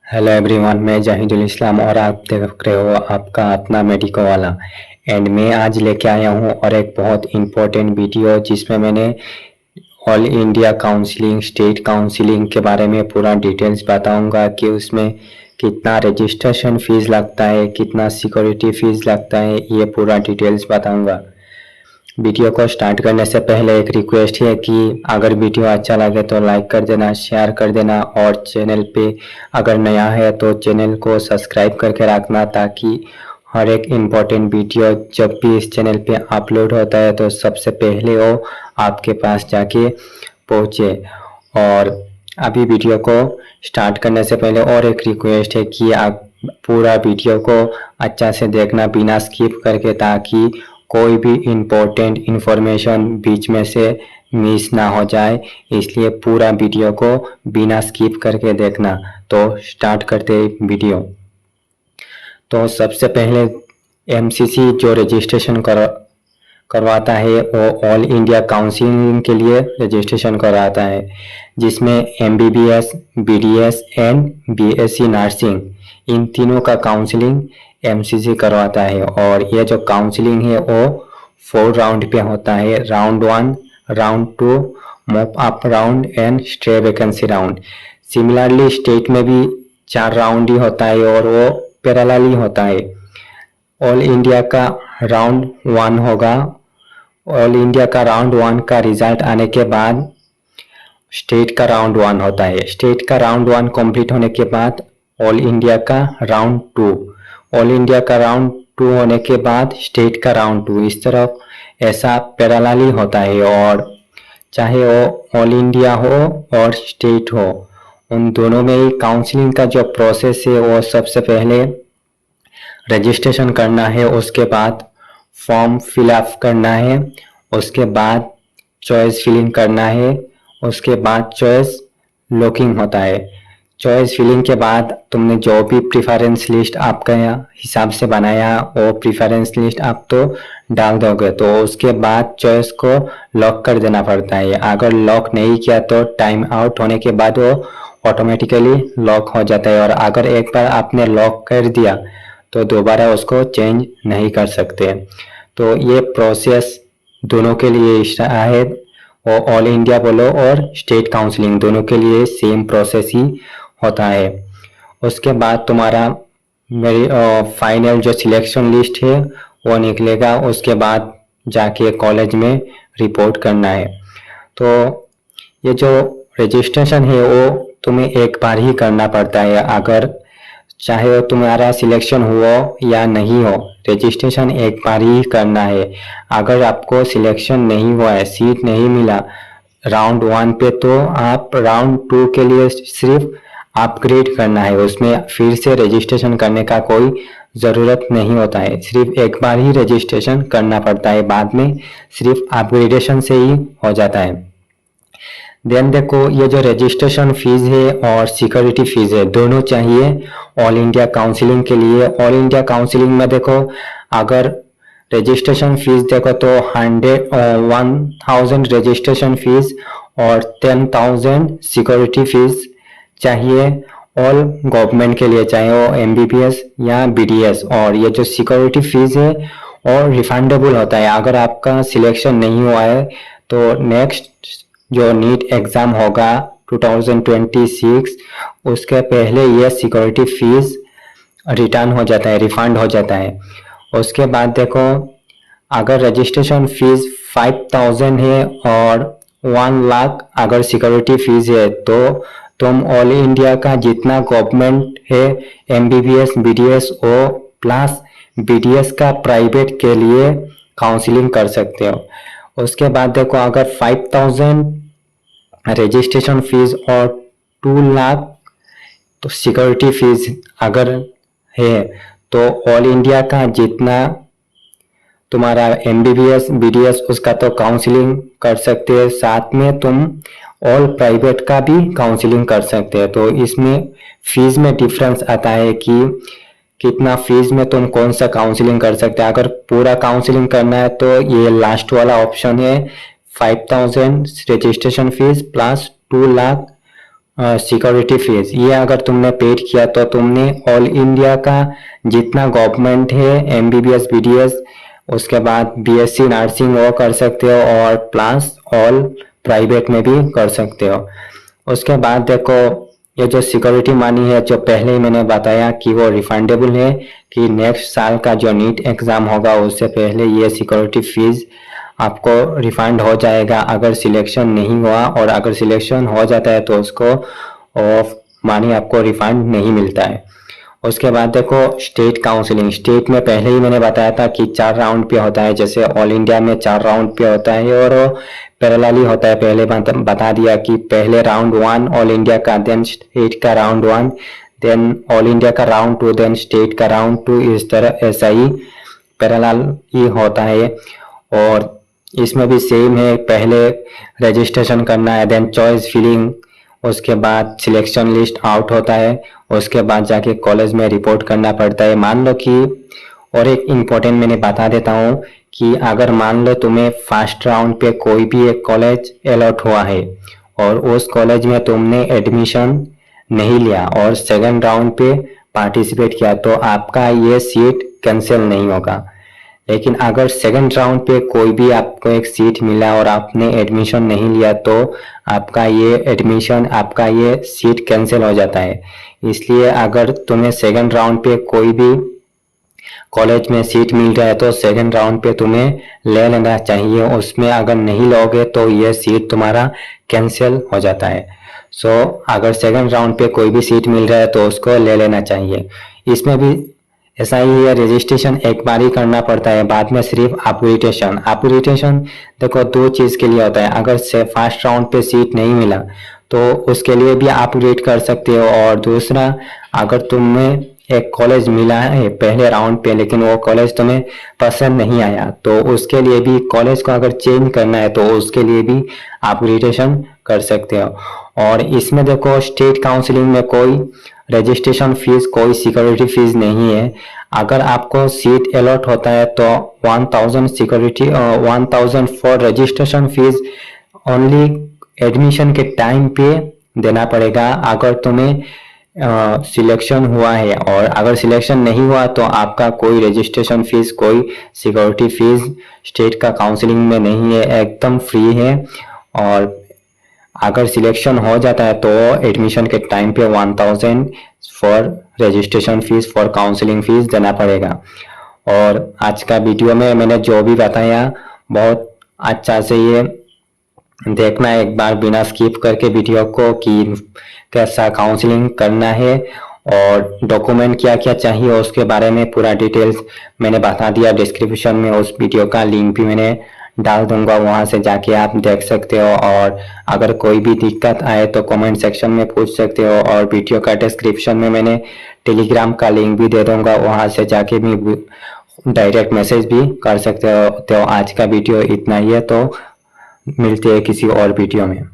Hello everyone, मैं जाहिदुल इस्लाम और आप देख रहे हो आपका अपना मेडिको वाला। एंड मैं आज लेके आया हूँ और एक बहुत इम्पोर्टेंट वीडियो जिसमें मैंने all India counselling, state counselling के बारे में पूरा डिटेल्स बताऊंगा कि उसमें कितना रजिस्ट्रेशन फीस लगता है, कितना सिक्योरिटी फीस लगता है, ये पूरा डिटेल्स बताऊंगा। वीडियो को स्टार्ट करने से पहले एक रिक्वेस्ट है कि अगर वीडियो अच्छा लगे तो लाइक कर देना, शेयर कर देना और चैनल पे अगर नया है तो चैनल को सब्सक्राइब करके रखना ताकि हर एक इम्पोर्टेंट वीडियो जब भी इस चैनल पे अपलोड होता है तो सबसे पहले वो आपके पास जाके पहुँचे। और अभी वीडियो को स्टार्ट करने से पहले और एक रिक्वेस्ट है कि आप पूरा वीडियो को अच्छा से देखना बिना स्किप करके, ताकि कोई भी इम्पोर्टेंट इन्फॉर्मेशन बीच में से मिस ना हो जाए, इसलिए पूरा वीडियो को बिना स्किप करके देखना। तो स्टार्ट करते हैं वीडियो। तो सबसे पहले एमसीसी जो रजिस्ट्रेशन करवाता है वो ऑल इंडिया काउंसलिंग के लिए रजिस्ट्रेशन करवाता है, जिसमें MBBS, BDS and BSc nursing इन तीनों का काउंसलिंग एमसीसी करवाता है। और ये जो काउंसलिंग है वो 4 राउंड पे होता है। Round 1, round 2, move up round and stay vacancy round. Similarly state में भी 4 राउंड ही होता है और वो पैरेलल होता है। ऑल इंडिया का राउंड 1 होगा। ऑल इंडिया का राउंड 1 का रिजल्ट आने के बाद स्टेट का राउंड 1 होता है। स्टेट का राउंड 1 कंप्लीट होने के बाद ऑल इंडिया का राउंड 2, ऑल इंडिया का राउंड 2 होने के बाद स्टेट का राउंड 2, इस तरफ ऐसा पैरेलली होता है। और चाहे वो ऑल इंडिया हो और स्टेट हो, उन दोनों में ही काउंसलिंग का जो प्रोसेस है वो सबसे पहले रजिस्ट्रेशन करना है, उसके बाद फॉर्म फिलअप करना है, उसके बाद चॉइस फिलिंग करना है, उसके बाद चॉइस लॉकिंग होता है। चॉइस फिलिंग के बाद तुमने जो भी प्रेफरेंस लिस्ट आपका हिसाब से बनाया वो प्रेफरेंस लिस्ट आप तो डाल दोगे, तो उसके बाद चॉइस को लॉक कर देना पड़ता है। अगर लॉक नहीं किया तो टाइम आउट होने के बाद वो ऑटोमेटिकली लॉक हो जाता है। और अगर एक बार आपने लॉक कर दिया तो दोबारा उसको चेंज नहीं कर सकते। तो ये प्रोसेस दोनों के लिए है, और ऑल इंडिया बोलो और स्टेट काउंसलिंग दोनों के लिए सेम प्रोसेस ही होता है। उसके बाद तुम्हारा मेरी फाइनल जो सिलेक्शन लिस्ट है वो निकलेगा, उसके बाद जाके कॉलेज में रिपोर्ट करना है। तो ये जो रजिस्ट्रेशन है वो तुम्हें एक बार ही करना पड़ता है, अगर चाहे वो तुम्हारा सिलेक्शन हुआ या नहीं हो, रजिस्ट्रेशन एक बार ही करना है। अगर आपको सिलेक्शन नहीं हुआ है, सीट नहीं मिला राउंड 1 पे, तो आप राउंड 2 के लिए सिर्फ अपग्रेड करना है, उसमें फिर से रजिस्ट्रेशन करने का कोई ज़रूरत नहीं होता है। सिर्फ एक बार ही रजिस्ट्रेशन करना पड़ता है, बाद में सिर्फ अपग्रेडेशन से ही हो जाता है। देन देखो, ये जो रजिस्ट्रेशन फीस है और सिक्योरिटी फीस है दोनों चाहिए ऑल इंडिया काउंसलिंग के लिए। ऑल इंडिया काउंसलिंग में देखो, अगर रजिस्ट्रेशन फीस देखो तो 1000 रजिस्ट्रेशन फीस और 10,000 सिक्योरिटी फीस चाहिए ऑल गवर्नमेंट के लिए, चाहे वो एमबीबीएस या बीडीएस। और ये जो सिक्योरिटी फीस है और रिफंडेबल होता है, अगर आपका सिलेक्शन नहीं हुआ है तो नेक्स्ट जो नीट एग्ज़ाम होगा 2026, उसके पहले ये सिक्योरिटी फीस रिटर्न हो जाता है, रिफंड हो जाता है। उसके बाद देखो, अगर रजिस्ट्रेशन फीस 5000 है और 1 लाख अगर सिक्योरिटी फीस है, तो तुम ऑल इंडिया का जितना गवर्नमेंट है एमबीबीएस, बीडीएस ओ प्लस बीडीएस का प्राइवेट के लिए काउंसलिंग कर सकते हो। उसके बाद देखो, अगर 5000 रजिस्ट्रेशन फीस और 2 लाख तो सिक्योरिटी फीस अगर है, तो ऑल इंडिया का जितना तुम्हारा एमबीबीएस, बीडीएस उसका तो काउंसलिंग कर सकते हैं, साथ में तुम ऑल प्राइवेट का भी काउंसलिंग कर सकते हैं। तो इसमें फीस में डिफरेंस आता है कि कितना फीस में तुम कौन सा काउंसलिंग कर सकते हैं। अगर पूरा काउंसलिंग करना है तो ये लास्ट वाला ऑप्शन है, 5000 registration fees plus 2 lakh security fees, ये अगर तुमने पेड किया तो तुमने ऑल इंडिया का जितना गवर्नमेंट है एमबीबीएस बीडीएस, उसके बाद बीएससी नर्सिंग वो कर सकते हो, और प्लस ऑल प्राइवेट में भी कर सकते हो। उसके बाद देखो, ये जो सिक्योरिटी मनी है जो पहले ही मैंने बताया कि वो रिफंडेबल है, कि नेक्स्ट साल का जो नीट एग्जाम होगा उससे पहले ये सिक्योरिटी फीस आपको रिफंड हो जाएगा अगर सिलेक्शन नहीं हुआ, और अगर सिलेक्शन हो जाता है तो उसको मनी आपको रिफंड नहीं मिलता है। उसके बाद देखो स्टेट काउंसलिंग, स्टेट में पहले ही मैंने बताया था कि 4 राउंड पे होता है, जैसे ऑल इंडिया में 4 राउंड पे होता है और पैरेलली होता है। पहले बता दिया कि पहले राउंड 1 ऑल इंडिया का, देन स्टेट का राउंड 1, देन ऑल इंडिया का राउंड 2, देन स्टेट का राउंड 2, इस तरह ऐसा ही पैरेलल ही होता है। और इसमें भी सेम है, पहले रजिस्ट्रेशन करना है, देन चॉइस फिलिंग, उसके बाद सिलेक्शन लिस्ट आउट होता है, उसके बाद जाके कॉलेज में रिपोर्ट करना पड़ता है। मान लो कि, और एक इम्पोर्टेंट मैंने बता देता हूँ कि अगर मान लो तुम्हें फर्स्ट राउंड पे कोई भी एक कॉलेज अलॉट हुआ है और उस कॉलेज में तुमने एडमिशन नहीं लिया और सेकंड राउंड पे पार्टिसिपेट किया, तो आपका ये सीट कैंसिल नहीं होगा। लेकिन अगर सेकंड राउंड पे कोई भी आपको एक सीट मिला और आपने एडमिशन नहीं लिया तो आपका ये सीट कैंसिल हो जाता है। इसलिए अगर तुम्हें सेकंड राउंड पे कोई भी कॉलेज में सीट मिल रहा है तो सेकंड राउंड पे तुम्हें ले लेना चाहिए। उसमें अगर नहीं लोगे तो ये सीट तुम्हारा कैंसिल हो जाता है। अगर सेकंड राउंड पे कोई भी सीट मिल रहा है तो उसको ले लेना चाहिए। इसमें भी ऐसा ही है, रजिस्ट्रेशन एक बार ही करना पड़ता है, बाद में सिर्फ अपग्रेडेशन देखो 2 चीज के लिए होता है। अगर से फर्स्ट राउंड पे सीट नहीं मिला तो उसके लिए भी अपग्रेड कर सकते हो, और दूसरा अगर तुम्हें एक कॉलेज मिला है पहले राउंड पे लेकिन वो कॉलेज तुम्हें पसंद नहीं आया तो उसके लिए भी, कॉलेज को अगर चेंज करना है तो उसके लिए भी अपग्रेडेशन कर सकते हो। और इसमें देखो स्टेट काउंसलिंग में कोई रजिस्ट्रेशन फीस, कोई सिक्योरिटी फीस नहीं है। अगर आपको सीट अलॉट होता है तो 1000 for registration fees only admission के टाइम पे देना पड़ेगा अगर तुम्हें सिलेक्शन हुआ है, और अगर सिलेक्शन नहीं हुआ तो आपका कोई रजिस्ट्रेशन फीस, कोई सिक्योरिटी फीस स्टेट का काउंसलिंग में नहीं है, एकदम फ्री है। और अगर सिलेक्शन हो जाता है तो एडमिशन के टाइम पे 1000 for registration fees, for counselling fees देना पड़ेगा। और आज का वीडियो में मैंने जो भी बताया बहुत अच्छा से ये देखना है एक बार बिना स्किप करके वीडियो को कि कैसा काउंसलिंग करना है और डॉक्यूमेंट क्या क्या चाहिए उसके बारे में पूरा डिटेल्स मैंने बता दिया। डिस्क्रिप्शन में उस वीडियो का लिंक भी मैंने डाल दूंगा, वहां से जाके आप देख सकते हो। और अगर कोई भी दिक्कत आए तो कमेंट सेक्शन में पूछ सकते हो, और वीडियो का डिस्क्रिप्शन में मैंने टेलीग्राम का लिंक भी दे दूंगा, वहां से जाके भी डायरेक्ट मैसेज भी कर सकते हो। तो आज का वीडियो इतना ही है, तो मिलते हैं किसी और वीडियो में।